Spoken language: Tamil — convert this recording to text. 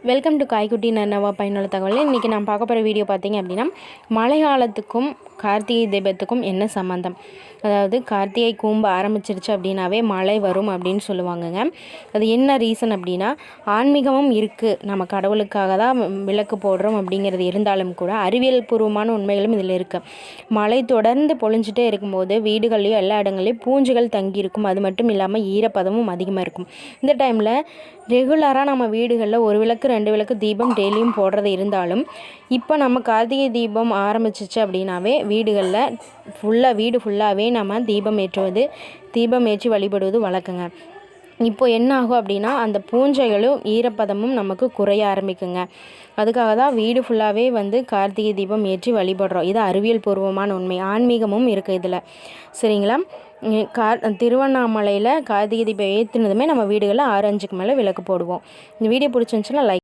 வெல்கம் டு காய்க்குட்டி நன்னவா பயனுள்ள தகவல். இன்றைக்கி நான் பார்க்க போகிற வீடியோ பார்த்திங்க அப்படின்னா, மழை காலத்துக்கும் கார்த்திகை தீபத்துக்கும் என்ன சம்மந்தம். அதாவது கார்த்திகை கூம்ப ஆரம்பிச்சிருச்சு அப்படின்னாவே மழை வரும் அப்படின்னு சொல்லுவாங்கங்க. அது என்ன ரீசன் அப்படின்னா, ஆன்மீகமும் இருக்குது, நம்ம கடவுளுக்காக தான் விளக்கு போடுறோம் அப்படிங்கிறது இருந்தாலும் கூட அறிவியல் பூர்வமான உண்மைகளும் இதில் இருக்குது. மழை தொடர்ந்து பொழிஞ்சிட்டே இருக்கும்போது வீடுகள்லேயும் எல்லா இடங்கள்லையும் பூஞ்சுகள் தங்கியிருக்கும். அது மட்டும் இல்லாமல் ஈரப்பதமும் அதிகமாக இருக்கும். இந்த டைமில் ரெகுலராக நம்ம வீடுகளில் ஒரு விளக்கு 2 விளக்கு தீபம் டெய்லியும் போடுறது இருந்தாலும், இப்போ நம்ம கார்த்திகை தீபம் ஆரம்பிச்சிச்சு அப்படின்னாவே வீடுகளில் வீடு ஃபுல்லாகவே நம்ம தீபம் ஏற்றி வழிபடுவது வழக்கங்க. இப்போ என்ன ஆகும் அப்படின்னா, அந்த பூஞ்சைகளும் ஈரப்பதமும் நமக்கு குறைய ஆரம்பிக்குங்க. அதுக்காக தான் வீடு ஃபுல்லாகவே கார்த்திகை தீபம் ஏற்றி வழிபடுறோம். இது அறிவியல் பூர்வமான உண்மை, ஆன்மீகமும் இருக்குது இதில். சரிங்களா? திருவண்ணாமலையில் கார்த்திகை தீபம் ஏற்றினதுமே நம்ம வீடுகளில் 6-5க்கு மேலே விளக்கு போடுவோம். இந்த வீடியோ பிடிச்சிருந்துச்சுன்னா லைக்